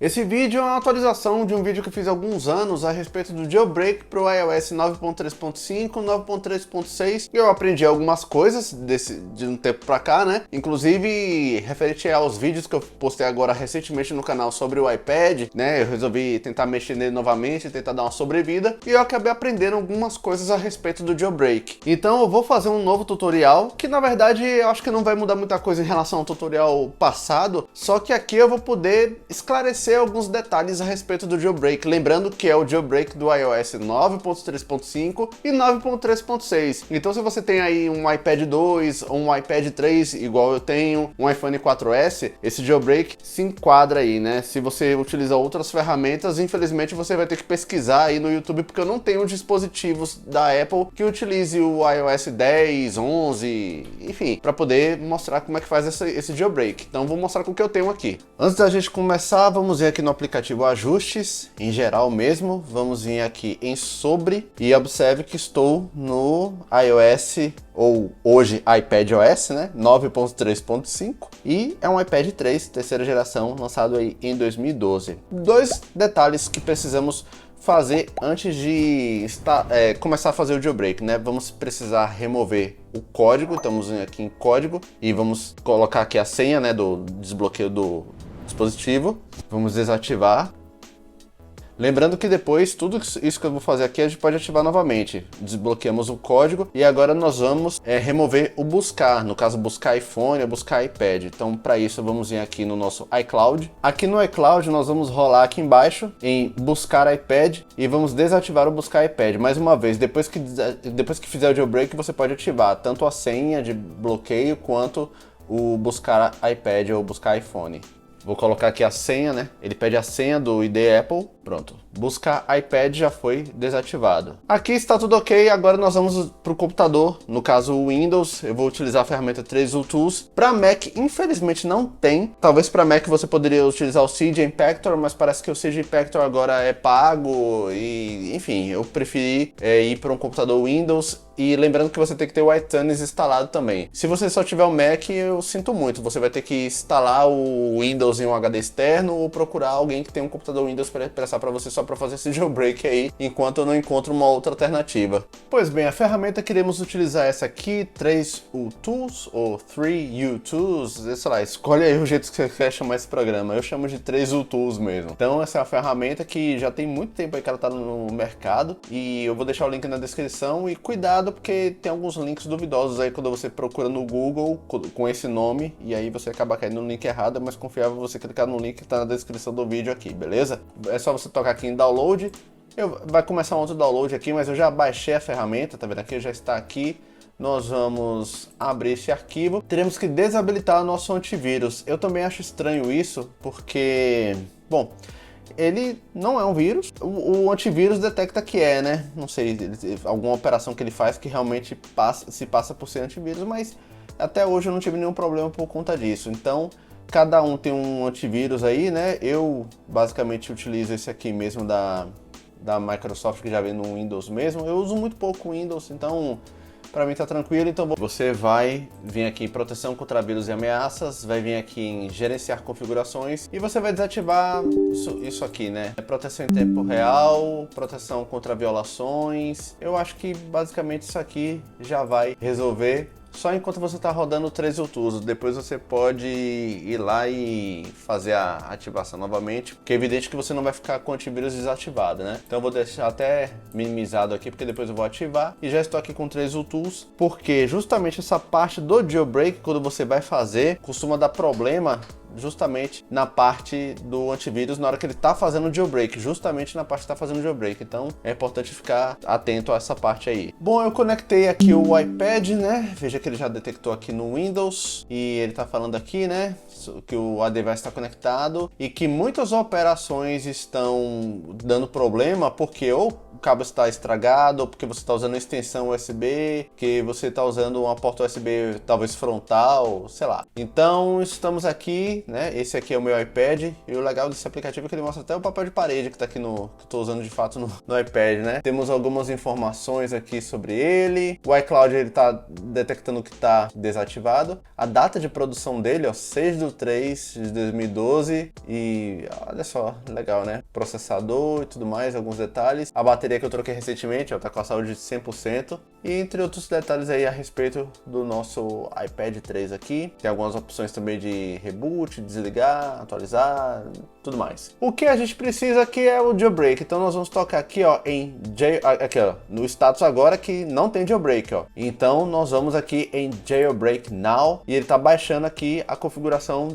Esse vídeo é uma atualização de um vídeo que eu fiz há alguns anos a respeito do jailbreak para o iOS 9.3.5, 9.3.6 e eu aprendi algumas coisas de um tempo pra cá, né? Inclusive referente aos vídeos que eu postei agora recentemente no canal sobre o iPad, né? Eu resolvi tentar mexer nele novamente, tentar dar uma sobrevida e eu acabei aprendendo algumas coisas a respeito do jailbreak. Então eu vou fazer um novo tutorial que na verdade eu acho que não vai mudar muita coisa em relação ao tutorial passado, só que aqui eu vou poder esclarecer alguns detalhes a respeito do jailbreak, lembrando que é o jailbreak do iOS 9.3.5 e 9.3.6. Então se você tem aí um iPad 2 ou um iPad 3, igual eu tenho, um iPhone 4S, esse jailbreak se enquadra aí, né? Se você utiliza outras ferramentas, infelizmente você vai ter que pesquisar aí no YouTube, porque eu não tenho dispositivos da Apple que utilize o iOS 10, 11, enfim, para poder mostrar como é que faz esse jailbreak. Então vou mostrar com o que eu tenho aqui. Antes da gente começar, vamos vir aqui no aplicativo Ajustes, em geral mesmo, vamos vir aqui em Sobre e observe que estou no iOS, ou hoje iPadOS, né, 9.3.5 e é um iPad 3, terceira geração, lançado aí em 2012. Dois detalhes que precisamos fazer antes de começar a fazer o jailbreak, né? Vamos precisar remover o código, estamos aqui em código e vamos colocar aqui a senha, né, do desbloqueio do dispositivo. Vamos desativar. Lembrando que depois, tudo isso que eu vou fazer aqui, a gente pode ativar novamente. Desbloqueamos o código e agora nós vamos remover o buscar, no caso buscar iPhone ou buscar iPad. Então para isso vamos vir aqui no nosso iCloud. Aqui no iCloud nós vamos rolar aqui embaixo em buscar iPad e vamos desativar o buscar iPad. Mais uma vez, depois que fizer o jailbreak você pode ativar tanto a senha de bloqueio quanto o buscar iPad ou buscar iPhone. Vou colocar aqui a senha, né? Ele pede a senha do ID Apple. Pronto. Buscar iPad já foi desativado. Aqui está tudo ok. Agora nós vamos para o computador. No caso, o Windows. Eu vou utilizar a ferramenta 3utools. Para Mac, infelizmente não tem. Talvez para Mac você poderia utilizar o CJ Impactor, mas parece que o CJ Impactor agora é pago. E, enfim, eu preferi ir para um computador Windows. E lembrando que você tem que ter o iTunes instalado também. Se você só tiver o Mac, eu sinto muito. Você vai ter que instalar o Windows em um HD externo ou procurar alguém que tem um computador Windows para prestar para você só para fazer esse jailbreak aí, enquanto eu não encontro uma outra alternativa. Pois bem, a ferramenta que iremos utilizar é essa aqui, 3utools ou 3utools, sei lá, escolhe aí o jeito que você quer chamar esse programa. Eu chamo de 3utools mesmo. Então essa é a ferramenta que já tem muito tempo aí que ela tá no mercado e eu vou deixar o link na descrição e cuidado porque tem alguns links duvidosos aí quando você procura no Google com esse nome e aí você acaba caindo no link errado, é mais confiável você clicar no link que tá na descrição do vídeo aqui, beleza? É só você tocar aqui em download, vai começar um outro download aqui, mas eu já baixei a ferramenta, tá vendo aqui? Já está aqui. Nós vamos abrir esse arquivo. Teremos que desabilitar o nosso antivírus. Eu também acho estranho isso, porque, bom, ele não é um vírus, o antivírus detecta que é, né? Não sei, alguma operação que ele faz que realmente se passa por ser antivírus, mas até hoje eu não tive nenhum problema por conta disso. Então, cada um tem um antivírus aí, né? Eu basicamente utilizo esse aqui mesmo da Microsoft, que já vem no Windows mesmo. Eu uso muito pouco Windows, então para mim tá tranquilo. Então você vai vir aqui em proteção contra vírus e ameaças, vai vir aqui em gerenciar configurações e você vai desativar isso aqui, né? Proteção em tempo real, proteção contra violações. Eu acho que basicamente isso aqui já vai resolver só enquanto você está rodando o 3utools. Depois você pode ir lá e fazer a ativação novamente, porque é evidente que você não vai ficar com o antivírus desativado, né? Então eu vou deixar até minimizado aqui, porque depois eu vou ativar. E já estou aqui com 3utools, porque justamente essa parte do jailbreak, quando você vai fazer, costuma dar problema justamente na parte do antivírus na hora que ele está fazendo o jailbreak, justamente na parte que está fazendo o jailbreak. Então é importante ficar atento a essa parte aí. Bom, eu conectei aqui o iPad, né? Veja que ele já detectou aqui no Windows e ele está falando aqui, né, que o device está conectado e que muitas operações estão dando problema porque ou cabo está estragado, ou porque você está usando extensão USB, que você está usando uma porta USB talvez frontal, sei lá. Então estamos aqui, né? Esse aqui é o meu iPad, e o legal desse aplicativo é que ele mostra até o papel de parede que está aqui que estou usando de fato no iPad, né? Temos algumas informações aqui sobre ele. O iCloud ele está detectando que está desativado. A data de produção dele, ó, 6/3/2012, e olha só, legal, né? Processador e tudo mais, alguns detalhes. A bateria que eu troquei recentemente, ó, tá com a saúde de 100%. E entre outros detalhes aí a respeito do nosso iPad 3 aqui. Tem algumas opções também de reboot, desligar, atualizar, tudo mais. O que a gente precisa aqui é o jailbreak. Então nós vamos tocar aqui, ó, aqui, ó, no status agora que não tem jailbreak, ó. Então nós vamos aqui em Jailbreak Now e ele tá baixando aqui a configuração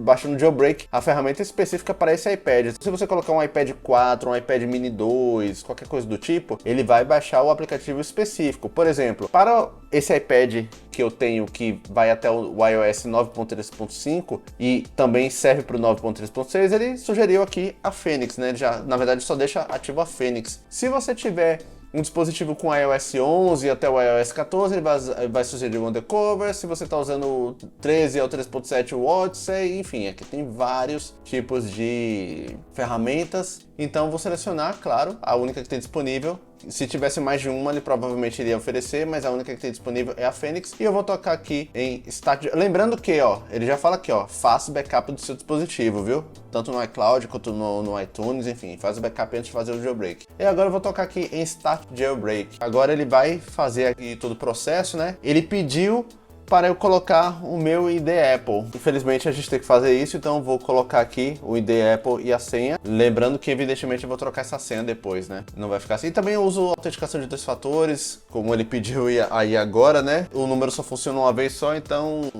baixando o jailbreak, a ferramenta específica para esse iPad. Se você colocar um iPad 4, um iPad Mini 2, qualquer coisa do tipo, ele vai baixar o aplicativo específico. Por exemplo, para esse iPad que eu tenho que vai até o iOS 9.3.5 e também serve para o 9.3.6, ele sugeriu aqui a Phoenix, né? Ele já, na verdade, só deixa ativo a Phoenix. Se você tiver um dispositivo com iOS 11 até o iOS 14, ele vai sugerir o Undercover. Se você está usando o 13 ou 3.7, o Odyssey, enfim, aqui tem vários tipos de ferramentas. Então vou selecionar, claro, a única que tem disponível. Se tivesse mais de uma, ele provavelmente iria oferecer, mas a única que tem disponível é a Phoenix. E eu vou tocar aqui em Start. Lembrando que, ó, ele já fala aqui, ó, faça backup do seu dispositivo, viu? Tanto no iCloud quanto no iTunes, enfim, faz o backup antes de fazer o jailbreak. E agora eu vou tocar aqui em Start Jailbreak. Agora ele vai fazer aqui todo o processo, né? Ele pediu para eu colocar o meu ID Apple. Infelizmente a gente tem que fazer isso, então eu vou colocar aqui o ID Apple e a senha. Lembrando que evidentemente eu vou trocar essa senha depois, né? Não vai ficar assim. E também eu uso autenticação de 2 fatores, como ele pediu aí agora, né? O número só funciona uma vez só, então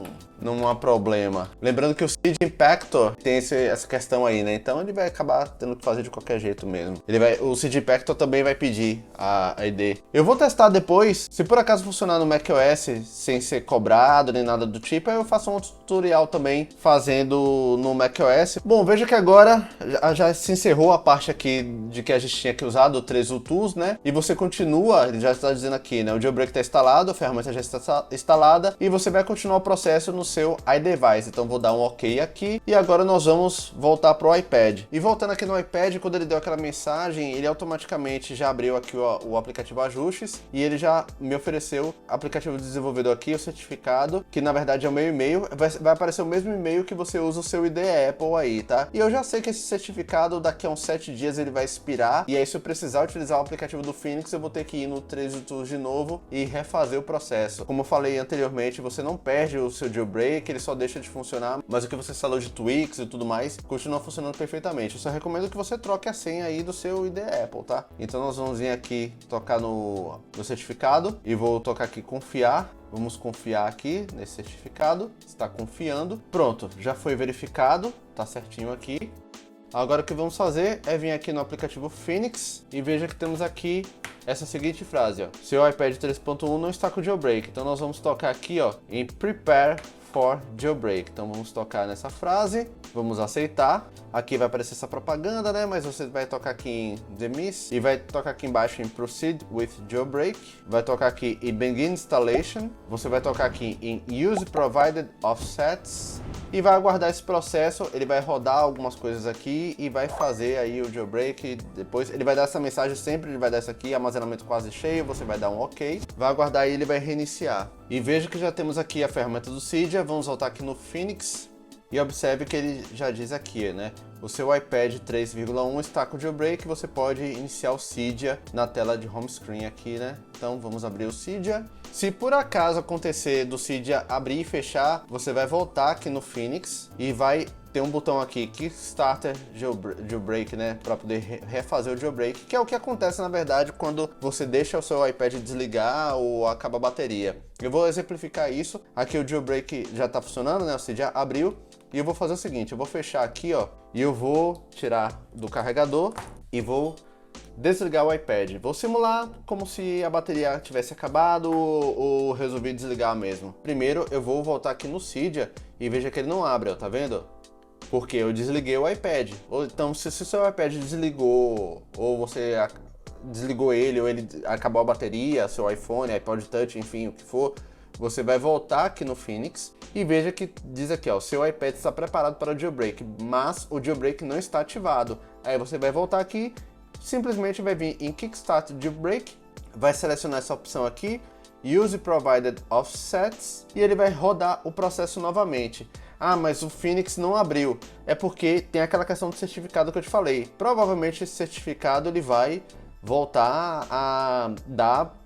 não há problema. Lembrando que o Seed Impactor tem essa questão aí, né? Então ele vai acabar tendo que fazer de qualquer jeito mesmo. O Seed Impactor também vai pedir a ID. Eu vou testar depois. Se por acaso funcionar no macOS sem ser cobrado nem nada do tipo, aí eu faço um tutorial também fazendo no macOS. Bom, veja que agora já se encerrou a parte aqui de que a gente tinha que usar do 3U Tools, né? E você continua, ele já está dizendo aqui, né? O jailbreak está instalado, a ferramenta já está instalada e você vai continuar o processo no seu iDevice. Então vou dar um OK aqui e agora nós vamos voltar para o iPad. E voltando aqui no iPad, quando ele deu aquela mensagem, ele automaticamente já abriu aqui o aplicativo Ajustes e ele já me ofereceu aplicativo desenvolvedor aqui, o certificado, que na verdade é o meu e-mail, vai aparecer o mesmo e-mail que você usa o seu ID Apple aí, tá? E eu já sei que esse certificado daqui a uns 7 dias ele vai expirar, e aí se eu precisar utilizar o aplicativo do Phoenix, eu vou ter que ir no 3U Tools de novo e refazer o processo. Como eu falei anteriormente, você não perde o seu jailbreak, ele só deixa de funcionar, mas o que você instalou de tweaks e tudo mais, continua funcionando perfeitamente. Eu só recomendo que você troque a senha aí do seu ID Apple, tá? Então nós vamos vir aqui tocar no certificado e vou tocar aqui confiar. Vamos confiar aqui nesse certificado, está confiando. Pronto, já foi verificado, tá certinho aqui. Agora o que vamos fazer é vir aqui no aplicativo Phoenix e veja que temos aqui essa seguinte frase, ó. Seu iPad 3.1 não está com jailbreak, então nós vamos tocar aqui, ó, em Prepare for Jailbreak. Então vamos tocar nessa frase, vamos aceitar. Aqui vai aparecer essa propaganda, né? Mas você vai tocar aqui em Demis e vai tocar aqui embaixo em Proceed with Jailbreak. Vai tocar aqui em Begin Installation. Você vai tocar aqui em Use Provided Offsets e vai aguardar esse processo. Ele vai rodar algumas coisas aqui e vai fazer aí o jailbreak. Depois ele vai dar essa mensagem sempre, ele vai dar essa aqui, armazenamento quase cheio, você vai dar um OK. Vai aguardar e ele vai reiniciar. E veja que já temos aqui a ferramenta do Cydia. Vamos voltar aqui no Phoenix. E observe que ele já diz aqui, né? O seu iPad 3.1 está com jailbreak, você pode iniciar o Cydia na tela de home screen aqui, né? Então vamos abrir o Cydia. Se por acaso acontecer do Cydia abrir e fechar, você vai voltar aqui no Phoenix e vai ter um botão aqui, Kickstarter Jailbreak, né? Para poder refazer o jailbreak, que é o que acontece na verdade quando você deixa o seu iPad desligar ou acaba a bateria. Eu vou exemplificar isso. Aqui o jailbreak já está funcionando, né? O Cydia abriu. E eu vou fazer o seguinte, eu vou fechar aqui, ó, e eu vou tirar do carregador e vou desligar o iPad. Vou simular como se a bateria tivesse acabado ou resolvi desligar mesmo. Primeiro eu vou voltar aqui no Cydia e veja que ele não abre, ó, tá vendo? Porque eu desliguei o iPad. Então se o seu iPad desligou ou você desligou ele ou ele acabou a bateria, seu iPhone, iPod Touch, enfim, o que for, você vai voltar aqui no Phoenix e veja que diz aqui, ó, seu iPad está preparado para o jailbreak, mas o jailbreak não está ativado. Aí você vai voltar aqui, simplesmente vai vir em Kickstart Jailbreak, vai selecionar essa opção aqui, Use Provided Offsets, e ele vai rodar o processo novamente. Ah, mas o Phoenix não abriu. É porque tem aquela questão do certificado que eu te falei. Provavelmente esse certificado ele vai voltar a dar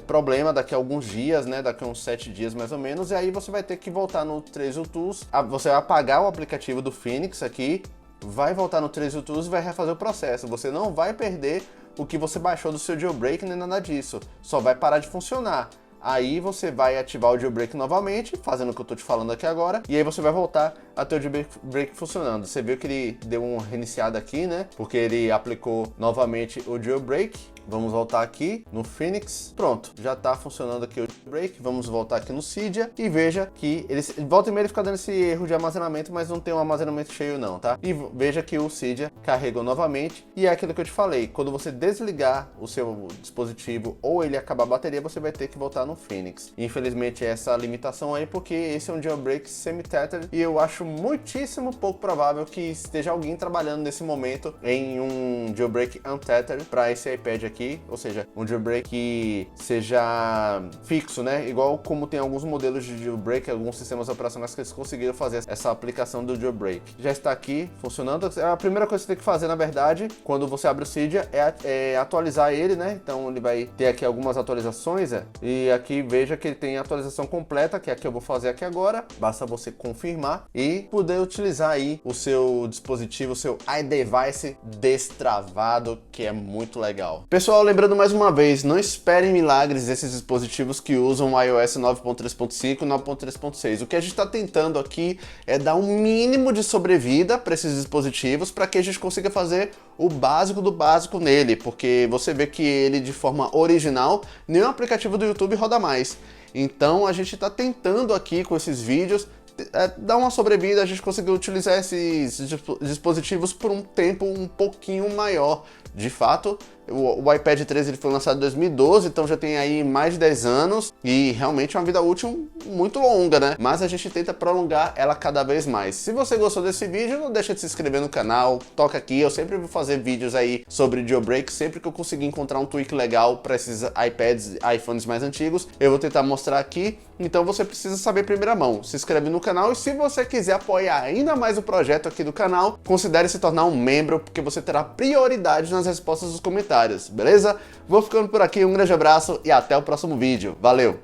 problema daqui a alguns dias, né? Daqui a uns 7 dias mais ou menos. E aí você vai ter que voltar no Trace Tools. Você vai apagar o aplicativo do Phoenix aqui, vai voltar no Trace Tools e vai refazer o processo. Você não vai perder o que você baixou do seu jailbreak nem nada disso. Só vai parar de funcionar. Aí você vai ativar o jailbreak novamente, fazendo o que eu tô te falando aqui agora, e aí você vai voltar a ter o jailbreak funcionando. Você viu que ele deu uma reiniciada aqui, né? Porque ele aplicou novamente o jailbreak. Vamos voltar aqui no Phoenix. Pronto, já está funcionando aqui o jailbreak. Vamos voltar aqui no Cydia e veja que ele volta e meia ele fica dando esse erro de armazenamento, mas não tem um armazenamento cheio não, tá? E veja que o Cydia carregou novamente e é aquilo que eu te falei. Quando você desligar o seu dispositivo ou ele acabar a bateria, você vai ter que voltar no Phoenix. Infelizmente essa limitação aí, porque esse é um jailbreak semi-tethered e eu acho muitíssimo pouco provável que esteja alguém trabalhando nesse momento em um jailbreak untethered para esse iPad aqui. Ou seja, um jailbreak que seja fixo, né? Igual como tem alguns modelos de jailbreak, alguns sistemas operacionais que eles conseguiram fazer essa aplicação do jailbreak. Já está aqui funcionando. A primeira coisa que você tem que fazer, na verdade, quando você abre o Cydia, é atualizar ele, né? Então ele vai ter aqui algumas atualizações, e aqui veja que ele tem a atualização completa, que é a que eu vou fazer aqui agora. Basta você confirmar e poder utilizar aí o seu dispositivo, o seu iDevice destravado, que é muito legal. Pessoal, lembrando mais uma vez, não esperem milagres desses dispositivos que usam o iOS 9.3.5 e 9.3.6. O que a gente está tentando aqui é dar um mínimo de sobrevida para esses dispositivos para que a gente consiga fazer o básico do básico nele, porque você vê que ele de forma original, nenhum aplicativo do YouTube roda mais. Então a gente está tentando aqui com esses vídeos dar uma sobrevida, a gente conseguiu utilizar esses dispositivos por um tempo um pouquinho maior. De fato, o iPad 13 ele foi lançado em 2012, então já tem aí mais de 10 anos e realmente é uma vida útil muito longa, né? Mas a gente tenta prolongar ela cada vez mais. Se você gostou desse vídeo, não deixa de se inscrever no canal, toca aqui, eu sempre vou fazer vídeos aí sobre jailbreak, sempre que eu conseguir encontrar um tweak legal para esses iPads, iPhones mais antigos, eu vou tentar mostrar aqui. Então você precisa saber em primeira mão. Se inscreve no canal e se você quiser apoiar ainda mais o projeto aqui do canal, considere se tornar um membro, porque você terá prioridade nas respostas dos comentários, beleza? Vou ficando por aqui, um grande abraço e até o próximo vídeo. Valeu!